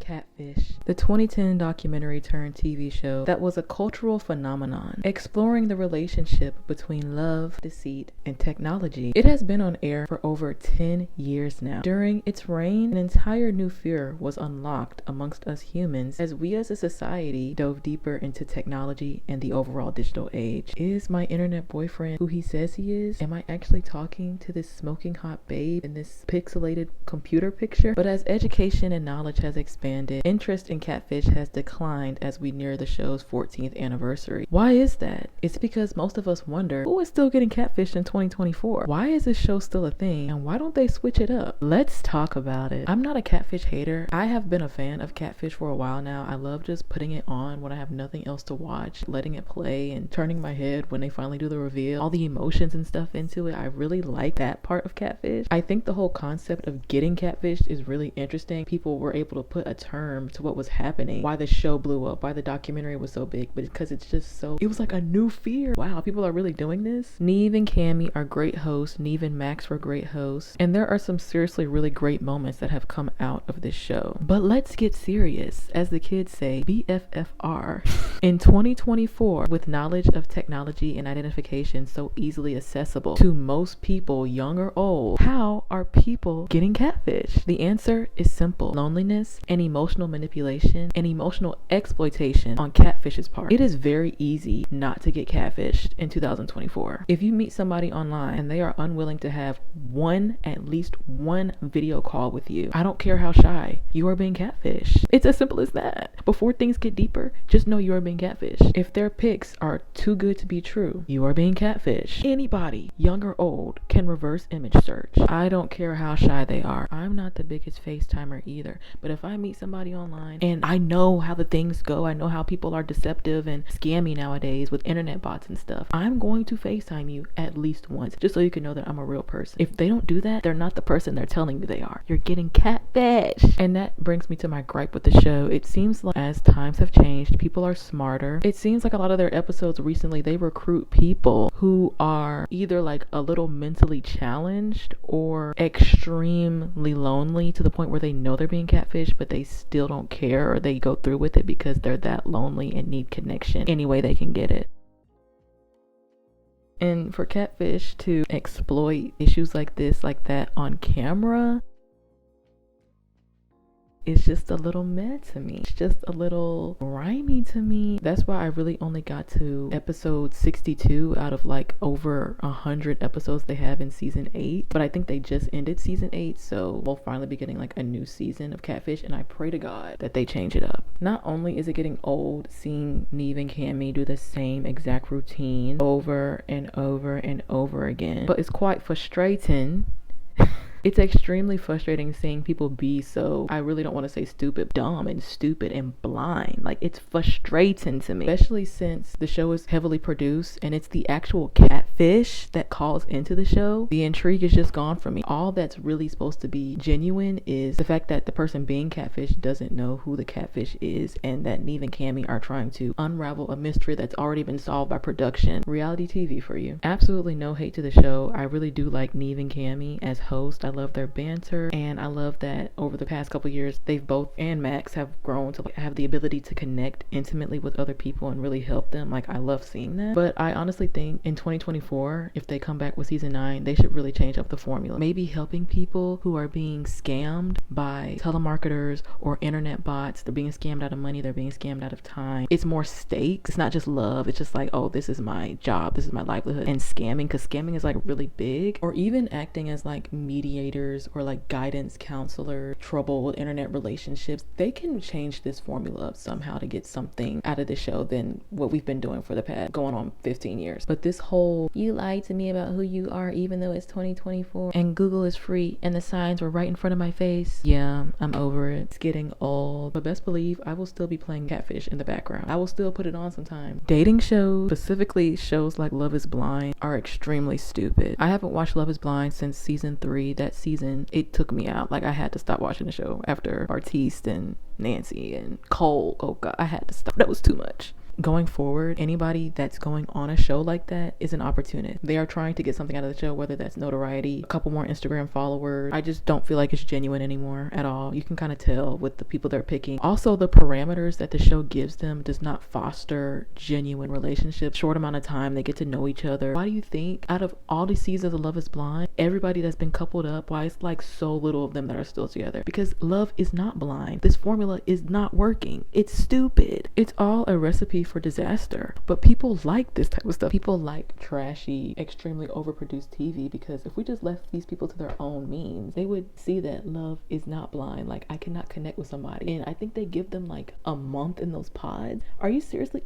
Catfish, the 2010 documentary turned TV show that was a cultural phenomenon, exploring the relationship between love, deceit, and technology. It has been on air for over 10 years now. During its reign, an entire new fear was unlocked amongst us humans as we as a society dove deeper into technology and the overall digital age. Is my internet boyfriend who he says he is? Am I actually talking to this smoking hot babe in this pixelated computer picture? But as education and knowledge has expanded, interest in Catfish has declined as we near the show's 14th anniversary. Why is that? It's because most of us wonder, who is still getting catfished in 2024? Why is this show still a thing, and why don't they switch it up? Let's talk about it. I'm not a Catfish hater. I have been a fan of Catfish for a while now. I love just putting it on when I have nothing else to watch, letting it play and turning my head when they finally do the reveal. All the emotions and stuff into it. I really like that part of Catfish. I think the whole concept of getting catfished is really interesting. People were able to put a term to what was happening, why the show blew up, why the documentary was so big, but because it's just so, it was like a new fear. Wow, people are really doing this. Neve and Cami are great hosts. Neve and Max were great hosts, and there are some seriously really great moments that have come out of this show. But let's get serious, as the kids say, BFFR. In 2024, with knowledge of technology and identification so easily accessible to most people, young or old, how are people getting catfished? The answer is simple: loneliness and emotional manipulation and emotional exploitation on Catfish's part. It is very easy not to get catfished in 2024. If you meet somebody online and they are unwilling to have at least one video call with you, I don't care how shy, you are being catfished. It's as simple as that. Before things get deeper, just know you are being catfished. If their pics are too good to be true, you are being catfished. Anybody, young or old, can reverse image search. I don't care how shy they are. I'm not the biggest FaceTimer either, but if I meet somebody online and I know how the things go, I know how people are deceptive and scammy nowadays with internet bots and stuff, I'm going to FaceTime you at least once, just so you can know that I'm a real person. If they don't do that, they're not the person they're telling you they are. You're getting catfished. And that brings me to my gripe with the show. It seems like as times have changed, people are smarter. It seems like a lot of their episodes recently, they recruit people who are either like a little mentally challenged or extremely lonely to the point where they know they're being catfished, but they still don't care, or they go through with it because they're that lonely and need connection any way they can get it. And for Catfish to exploit issues like this, like that on camera, it's just a little mad to me. It's just a little grimy to me. That's why I really only got to episode 62 out of like over 100 episodes they have in season 8. But I think they just ended season 8, so we'll finally be getting like a new season of Catfish, and I pray to God that they change it up. Not only is it getting old seeing Neve and Cami do the same exact routine over and over and over again, but it's quite frustrating. It's extremely frustrating seeing people be so, I really don't want to say dumb and stupid and blind. Like, it's frustrating to me, especially since the show is heavily produced and it's the actual catfish that calls into the show. The intrigue is just gone from me. All that's really supposed to be genuine is the fact that the person being catfish doesn't know who the catfish is, and that Neve and Cami are trying to unravel a mystery that's already been solved by production. Reality TV for you. Absolutely no hate to the show. I really do like Neve and Cami as hosts. I love their banter, and I love that over the past couple years they've both, and Max, have grown to have the ability to connect intimately with other people and really help them. Like, I love seeing that. But I honestly think in 2024, if they come back with season 9, they should really change up the formula. Maybe helping people who are being scammed by telemarketers or internet bots. They're being scammed out of money, they're being scammed out of time. It's more stakes. It's not just love. It's just like, oh, this is my job, this is my livelihood. And scamming, because scamming is like really big. Or even acting as like mediators or like guidance counselor, troubled internet relationships. They can change this formula up somehow to get something out of the show than what we've been doing for the past going on 15 years. But this whole, you lied to me about who you are even though it's 2024 and Google is free and the signs were right in front of my face. Yeah, I'm over it. It's getting old. But best believe I will still be playing Catfish in the background. I will still put it on sometime. Dating shows, specifically shows like Love is Blind, are extremely stupid. I haven't watched Love is Blind since season 3. That season, it took me out. Like, I had to stop watching the show after Artiste and Nancy and Cole. Oh God, I had to stop. That was too much. going forward, anybody that's going on a show like that is an opportunist. They are trying to get something out of the show, whether that's notoriety, a couple more Instagram followers. I just don't feel like it's genuine anymore at all. You can kind of tell with the people they're picking. Also, the parameters that the show gives them does not foster genuine relationships. Short amount of time, they get to know each other. Why do you think out of all these seasons of Love is Blind, everybody that's been coupled up, why it's like so little of them that are still together? Because love is not blind. This formula is not working. It's stupid. It's all a recipe for disaster. But people like this type of stuff. People like trashy, extremely overproduced TV, because if we just left these people to their own means, they would see that love is not blind. Like, I cannot connect with somebody. And I think they give them like a month in those pods. Are you seriously?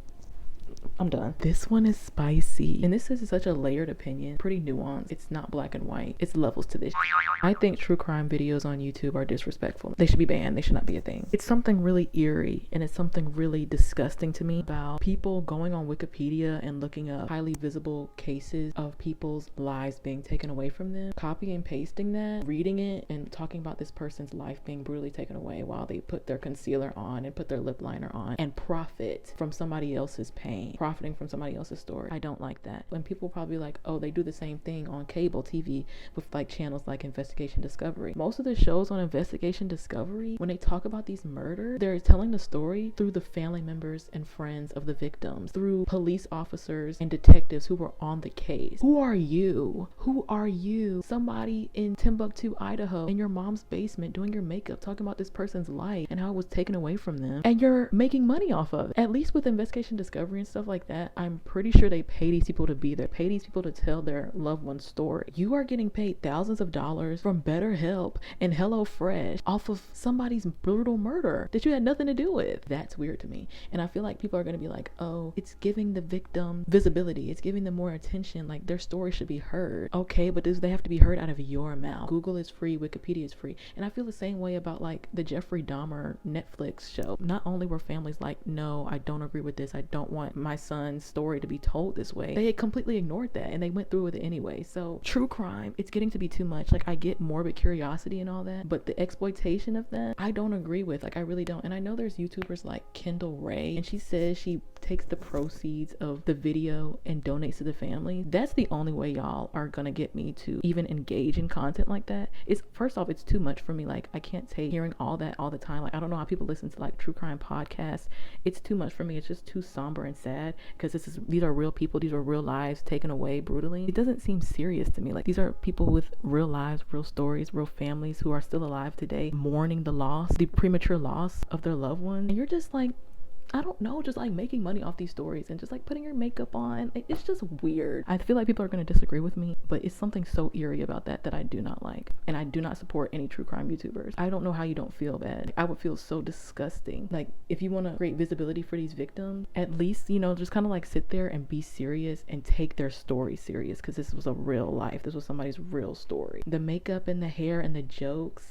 I'm done. This one is spicy, and this is such a layered opinion, pretty nuanced. It's not black and white. It's levels to this. I think true crime videos on YouTube are disrespectful. They should be banned. They should not be a thing. It's something really eerie, and it's something really disgusting to me about people going on Wikipedia and looking up highly visible cases of people's lives being taken away from them, copy and pasting that, reading it, and talking about this person's life being brutally taken away while they put their concealer on and put their lip liner on and profit from somebody else's pain, profiting from somebody else's story. I don't like that. When people probably like, oh, they do the same thing on cable TV with like channels like Investigation Discovery. Most of the shows on Investigation Discovery, when they talk about these murders, they're telling the story through the family members and friends of the victims, through police officers and detectives who were on the case. Who are you? Who are you? Somebody in Timbuktu, Idaho, in your mom's basement doing your makeup, talking about this person's life and how it was taken away from them, and you're making money off of it. At least with Investigation Discovery and stuff like that, I'm pretty sure they pay these people to be there, pay these people to tell their loved one's story. You are getting paid thousands of dollars from BetterHelp and HelloFresh off of somebody's brutal murder that you had nothing to do with. That's weird to me. And I feel like people are going to be like, oh, it's giving the victim visibility, it's giving them more attention, like their story should be heard. Okay, but does they have to be heard out of your mouth? Google is free, Wikipedia is free. And I feel the same way about like the Jeffrey Dahmer Netflix show. Not only were families like, no, I don't agree with this, I don't want my son's story to be told this way, they had completely ignored that and they went through with it anyway. So true crime, it's getting to be too much. Like, I get morbid curiosity and all that, but the exploitation of that, I don't agree with. Like, I really don't. And I know there's YouTubers like Kendall Ray, and she says she takes the proceeds of the video and donates to the family. That's the only way y'all are gonna get me to even engage in content like that. It's, first off, it's too much for me. Like, I can't take hearing all that all the time. Like, I don't know how people listen to like true crime podcasts. It's too much for me. It's just too somber and sad, because these are real people, these are real lives taken away brutally. It doesn't seem serious to me. Like, these are people with real lives, real stories, real families who are still alive today, mourning the loss, the premature loss of their loved one, and you're just like, I don't know, just like making money off these stories and just like putting your makeup on. It's just weird. I feel like people are going to disagree with me, but it's something so eerie about that I do not like. And I do not support any true crime YouTubers. I don't know how you don't feel bad. I would feel so disgusting. Like, if you want to create visibility for these victims, at least, you know, just kind of like sit there and be serious and take their story serious, because this was a real life. This was somebody's real story. The makeup and the hair and the jokes,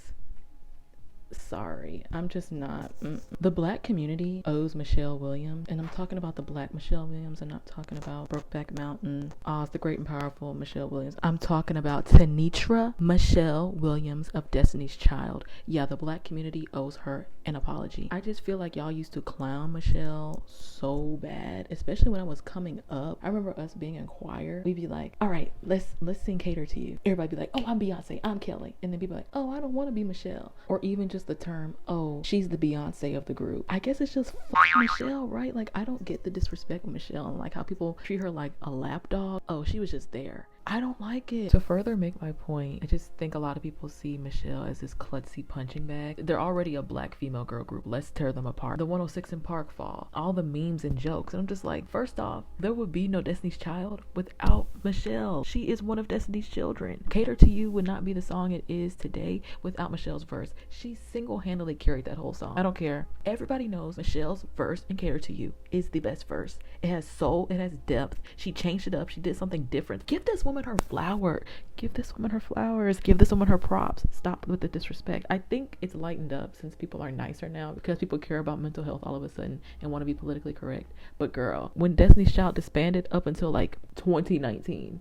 sorry, I'm just not. The black community owes Michelle Williams, and I'm talking about the black Michelle Williams. I'm not talking about Brokeback Mountain, Oz the Great and Powerful Michelle Williams. I'm talking about Tanitra Michelle Williams of Destiny's Child. Yeah, the black community owes her an apology. I just feel like y'all used to clown Michelle so bad, especially when I was coming up. I remember us being in choir. We'd be like, all right, let's sing Cater to You. Everybody be like, oh, I'm Beyonce, I'm Kelly. And then people like, oh, I don't want to be Michelle. Or even just the term, oh, she's the Beyonce of the group. I guess it's just Michelle, right? Like, I don't get the disrespect with Michelle and like how people treat her like a lapdog. Oh, she was just there. I don't like it. To further make my point, I just think a lot of people see Michelle as this klutzy punching bag. They're already a black female girl group. Let's tear them apart. The 106 in Park Fall, all the memes and jokes. And I'm just like, first off, there would be no Destiny's Child without Michelle. She is one of Destiny's children. Cater to You would not be the song it is today without Michelle's verse. She single-handedly carried that whole song. I don't care. Everybody knows Michelle's verse in Cater to You is the best verse. It has soul, it has depth. She changed it up. She did something different. Give this woman her flower. Give this woman her flowers. Give this woman her props. Stop with the disrespect. I think it's lightened up since people are nicer now, because people care about mental health all of a sudden and want to be politically correct. But girl, when Destiny's Child disbanded up until like 2019,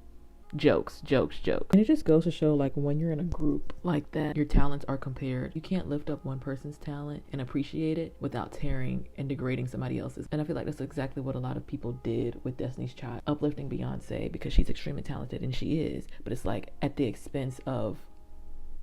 jokes. And it just goes to show, like, when you're in a group like that, your talents are compared. You can't lift up one person's talent and appreciate it without tearing and degrading somebody else's. And I feel like that's exactly what a lot of people did with Destiny's Child, uplifting Beyonce because she's extremely talented, and she is, but it's like at the expense of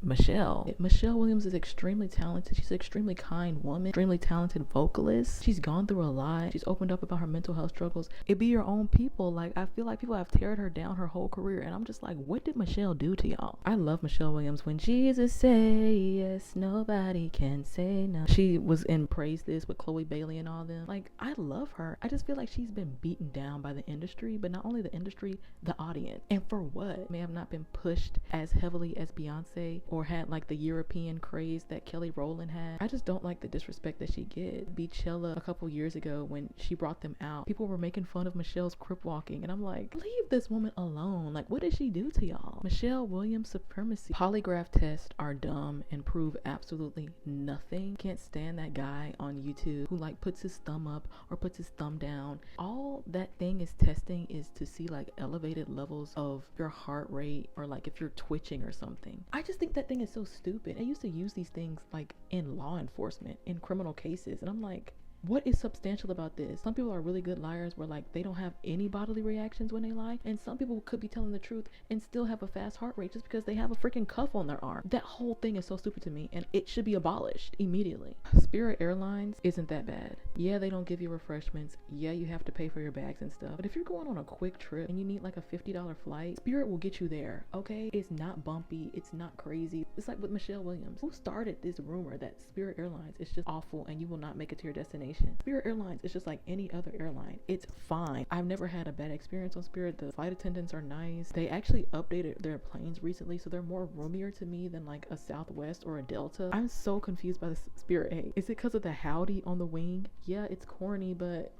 Michelle Williams is extremely talented. She's an extremely kind woman, extremely talented vocalist. She's gone through a lot. She's opened up about her mental health struggles. It be your own people. Like, I feel like people have teared her down her whole career, and I'm just like, what did Michelle do to y'all? I love Michelle Williams. When Jesus say yes, nobody can say no. She was in Praise This with Chloe Bailey and all them. Like, I love her. I just feel like she's been beaten down by the industry, but not only the industry, the audience. And for what? May have not been pushed as heavily as Beyonce, or had like the European craze that Kelly Rowland had. I just don't like the disrespect that she gets. Beachella a couple years ago, when she brought them out, people were making fun of Michelle's crip walking, and I'm like, leave this woman alone. Like, what did she do to y'all? Michelle Williams supremacy. Polygraph tests are dumb and prove absolutely nothing. Can't stand that guy on YouTube who like puts his thumb up or puts his thumb down. All that thing is testing is to see like elevated levels of your heart rate, or like if you're twitching or something. I just think that thing is so stupid. I used to use these things like in law enforcement, in criminal cases, and I'm like, what is substantial about this? Some people are really good liars where like they don't have any bodily reactions when they lie, and some people could be telling the truth and still have a fast heart rate just because they have a freaking cuff on their arm. That whole thing is so stupid to me, and it should be abolished immediately. Spirit Airlines isn't that bad. Yeah, they don't give you refreshments. Yeah, you have to pay for your bags and stuff, but if you're going on a quick trip and you need like a $50 flight, Spirit will get you there, okay? It's not bumpy, it's not crazy. It's like with Michelle Williams, who started this rumor that Spirit Airlines is just awful and you will not make it to your destination. Spirit Airlines is just like any other airline. It's fine. I've never had a bad experience on Spirit. The flight attendants are nice. They actually updated their planes recently, so they're more roomier to me than like a Southwest or a Delta. I'm so confused by the Spirit. Hey, is it because of the howdy on the wing? Yeah, it's corny, but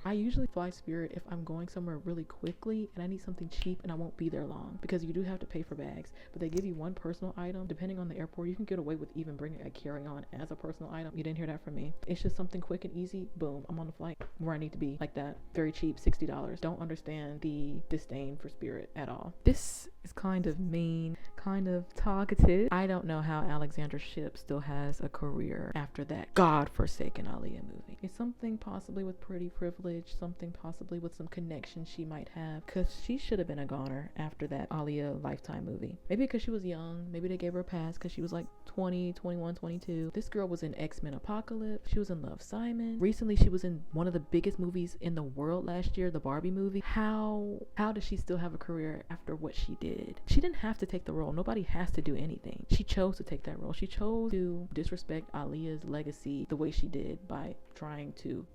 I usually fly Spirit if I'm going somewhere really quickly and I need something cheap and I won't be there long, because you do have to pay for bags, but they give you one personal item. Depending on the airport, you can get away with even bringing a carry-on as a personal item. You didn't hear that from me. It's just something quick and easy. Boom, I'm on the flight where I need to be, like that. Very cheap, $60. Don't understand the disdain for Spirit at all. This is kind of mean, kind of talkative. I don't know how Alexandra Shipp still has a career after that godforsaken Aaliyah movie. It's something possibly with pretty privilege, something possibly with some connection she might have, because she should have been a goner after that Aaliyah Lifetime movie. Maybe because she was young, maybe they gave her a pass because she was like 20, 21, 22. This girl was in X-Men Apocalypse. She was in Love, Simon. Recently, she was in one of the biggest movies in the world last year, the Barbie movie. How does she still have a career after what she did? She didn't have to take the role. Nobody has to do anything. She chose to take that role. She chose to disrespect Aaliyah's legacy the way she did by trying to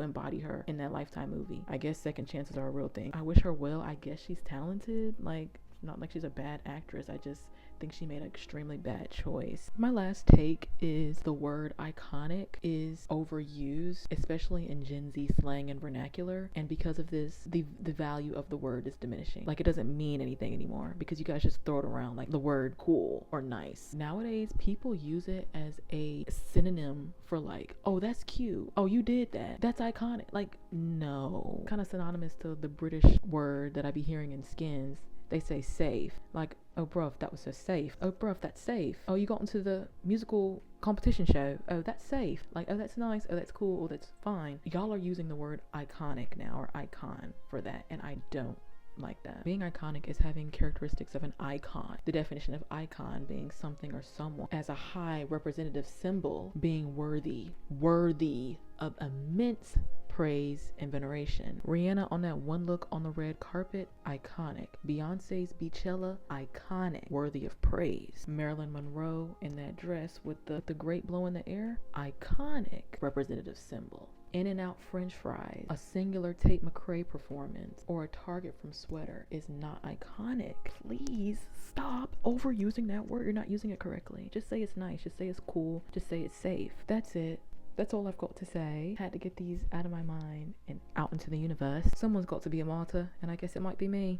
embody her in that Lifetime movie. I guess second chances are a real thing. I wish her well. I guess she's talented. Like, not like she's a bad actress. I just think she made an extremely bad choice. My last take is the word iconic is overused, especially in Gen Z slang and vernacular, and because of this, the value of the word is diminishing. Like, it doesn't mean anything anymore because you guys just throw it around like the word cool or nice. Nowadays, people use it as a synonym for like, oh, that's cute, oh, you did that, that's iconic. Like, no. Kind of synonymous to the British word that I be hearing in Skins. They say safe. Like, oh bruv, that was so safe. Oh bruv, that's safe. Oh, you got into the musical competition show. Oh, that's safe. Like, oh, that's nice. Oh, that's cool. Oh, that's fine. Y'all are using the word iconic now, or icon, for that, and I don't like that. Being iconic is having characteristics of an icon. The definition of icon being something or someone as a high representative symbol, being worthy of immense praise and veneration. Rihanna on that one look on the red carpet, iconic. Beyonce's Beachella, iconic, worthy of praise. Marilyn Monroe in that dress with the grape blow in the air, iconic, representative symbol. In-N-Out French fries, a singular Tate McRae performance, or a Target from sweater is not iconic. Please stop overusing that word. You're not using it correctly. Just say it's nice. Just say it's cool. Just say it's safe. That's it. That's all I've got to say. Had to get these out of my mind and out into the universe. Someone's got to be a martyr, and I guess it might be me.